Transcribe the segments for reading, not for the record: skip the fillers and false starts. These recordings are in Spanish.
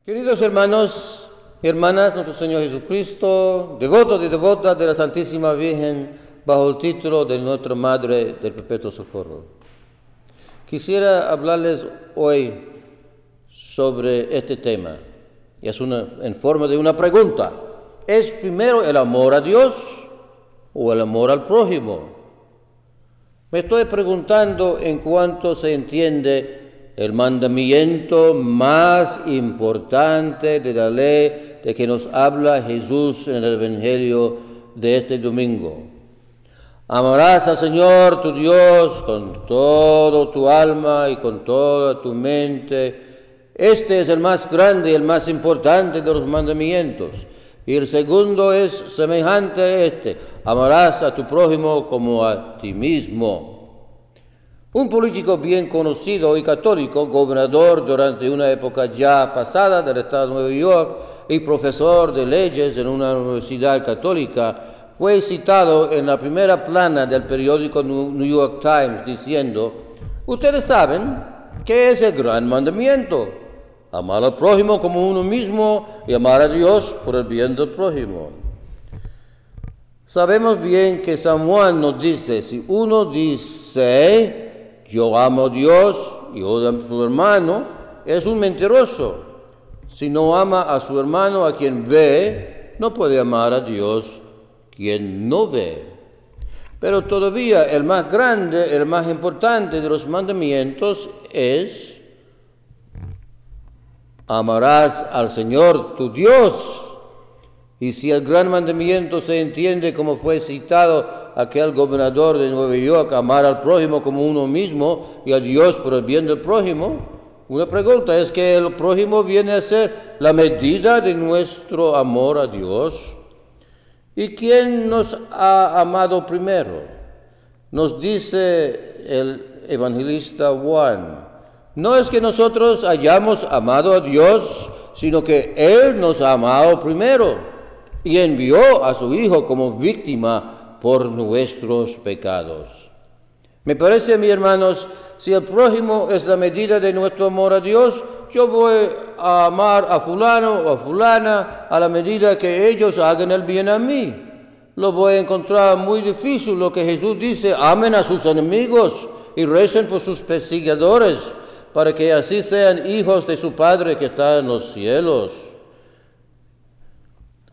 Queridos hermanos y hermanas, nuestro Señor Jesucristo, devotos y devotas de la Santísima Virgen, bajo el título de Nuestra Madre del Perpetuo Socorro. Quisiera hablarles hoy sobre este tema, y es en forma de una pregunta. ¿Es primero el amor a Dios o el amor al prójimo? Me estoy preguntando en cuanto se entiende el mandamiento más importante de la ley de que nos habla Jesús en el Evangelio de este domingo. Amarás al Señor tu Dios con todo tu alma y con toda tu mente. Este es el más grande y el más importante de los mandamientos. Y el segundo es semejante a este: amarás a tu prójimo como a ti mismo. Un político bien conocido y católico, gobernador durante una época ya pasada del estado de Nueva York y profesor de leyes en una universidad católica, fue citado en la primera plana del periódico New York Times diciendo: ustedes saben qué es el gran mandamiento, amar al prójimo como uno mismo y amar a Dios por el bien del prójimo. Sabemos bien que San Juan nos dice: si uno dice yo amo a Dios y odio a su hermano, es un mentiroso. Si no ama a su hermano a quien ve, no puede amar a Dios quien no ve. Pero todavía el más grande, el más importante de los mandamientos es: amarás al Señor tu Dios. Y si el gran mandamiento se entiende como fue citado aquel gobernador de Nueva York, amar al prójimo como uno mismo y a Dios por el bien del prójimo, una pregunta es que el prójimo viene a ser la medida de nuestro amor a Dios. ¿Y quién nos ha amado primero? Nos dice el evangelista Juan: no es que nosotros hayamos amado a Dios, sino que Él nos ha amado primero y envió a su Hijo como víctima por nuestros pecados. Me parece, mis hermanos, si el prójimo es la medida de nuestro amor a Dios, yo voy a amar a fulano o a fulana a la medida que ellos hagan el bien a mí. Lo voy a encontrar muy difícil lo que Jesús dice: amen a sus enemigos y recen por sus perseguidores, para que así sean hijos de su Padre que está en los cielos.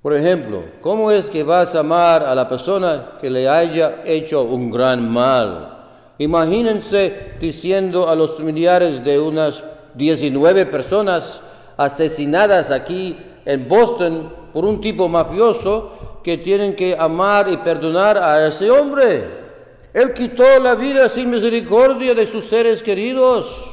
Por ejemplo, ¿cómo es que vas a amar a la persona que le haya hecho un gran mal? Imagínense diciendo a los familiares de unas 19 personas asesinadas aquí en Boston por un tipo mafioso que tienen que amar y perdonar a ese hombre. Él quitó la vida sin misericordia de sus seres queridos.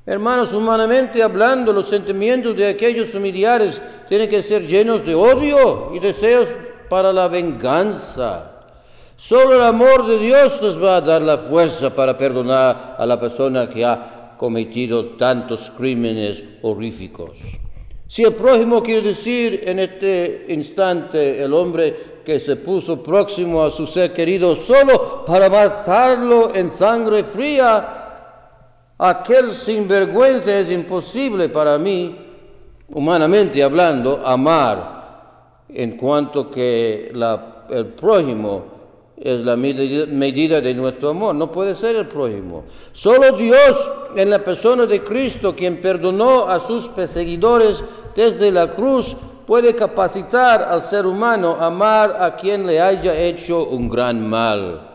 Hermanos, humanamente hablando, los sentimientos de aquellos familiares tienen que ser llenos de odio y deseos para la venganza. Solo el amor de Dios nos va a dar la fuerza para perdonar a la persona que ha cometido tantos crímenes horríficos. Si el prójimo quiere decir en este instante el hombre que se puso próximo a su ser querido solo para matarlo en sangre fría, aquel sinvergüenza es imposible para mí, humanamente hablando, amar, en cuanto que el prójimo es la medida de nuestro amor. No puede ser el prójimo. Solo Dios, en la persona de Cristo, quien perdonó a sus perseguidores desde la cruz, puede capacitar al ser humano a amar a quien le haya hecho un gran mal.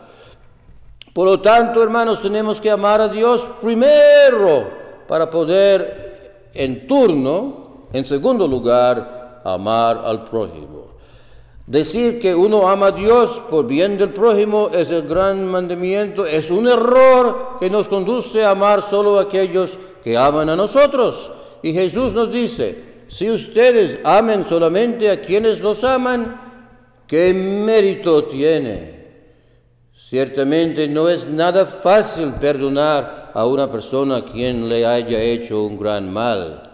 Por lo tanto, hermanos, tenemos que amar a Dios primero para poder, en turno, en segundo lugar, amar al prójimo. Decir que uno ama a Dios por bien del prójimo es el gran mandamiento, es un error que nos conduce a amar solo a aquellos que aman a nosotros. Y Jesús nos dice: si ustedes amen solamente a quienes los aman, ¿qué mérito tiene? Ciertamente no es nada fácil perdonar a una persona a quien le haya hecho un gran mal.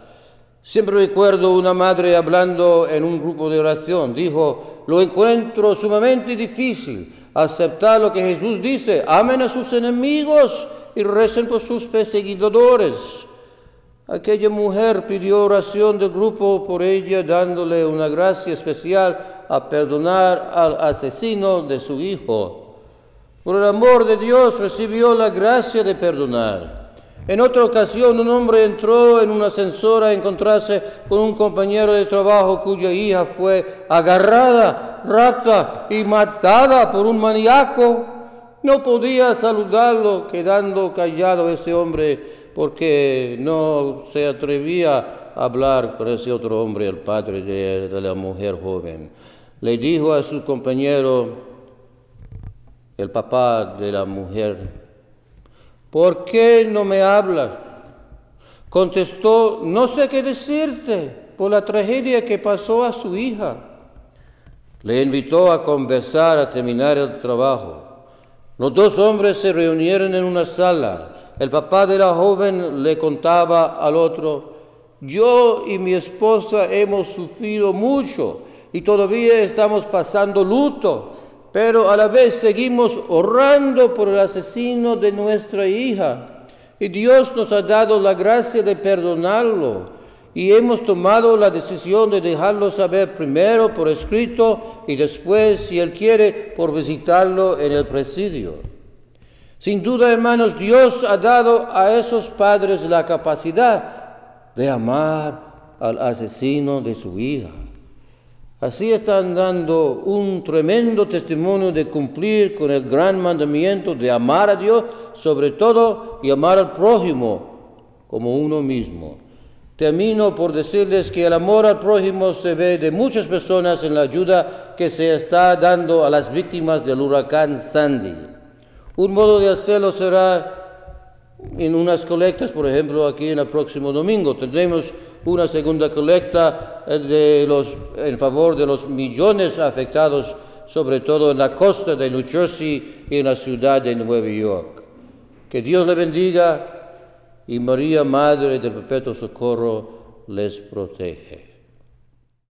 Siempre recuerdo una madre hablando en un grupo de oración. Dijo: lo encuentro sumamente difícil aceptar lo que Jesús dice: amen a sus enemigos y recen por sus perseguidores. Aquella mujer pidió oración del grupo por ella, dándole una gracia especial a perdonar al asesino de su hijo. Por el amor de Dios recibió la gracia de perdonar. En otra ocasión, un hombre entró en un ascensor a encontrarse con un compañero de trabajo cuya hija fue agarrada, raptada y matada por un maníaco. No podía saludarlo, quedando callado ese hombre, porque no se atrevía a hablar con ese otro hombre, el padre de la mujer joven. Le dijo a su compañero, el papá de la mujer: ¿por qué no me hablas? Contestó: no sé qué decirte por la tragedia que pasó a su hija. Le invitó a conversar a terminar el trabajo. Los dos hombres se reunieron en una sala. El papá de la joven le contaba al otro: yo y mi esposa hemos sufrido mucho y todavía estamos pasando luto, pero a la vez seguimos orando por el asesino de nuestra hija. Y Dios nos ha dado la gracia de perdonarlo. Y hemos tomado la decisión de dejarlo saber primero por escrito y después, si él quiere, por visitarlo en el presidio. Sin duda, hermanos, Dios ha dado a esos padres la capacidad de amar al asesino de su hija. Así están dando un tremendo testimonio de cumplir con el gran mandamiento de amar a Dios sobre todo y amar al prójimo como uno mismo. Termino por decirles que el amor al prójimo se ve de muchas personas en la ayuda que se está dando a las víctimas del huracán Sandy. Un modo de hacerlo será en unas colectas, por ejemplo, aquí en el próximo domingo. Tendremos una segunda colecta en favor de los millones afectados, sobre todo en la costa de New Jersey y en la ciudad de Nueva York. Que Dios le bendiga y María, Madre del Perpetuo Socorro, les protege.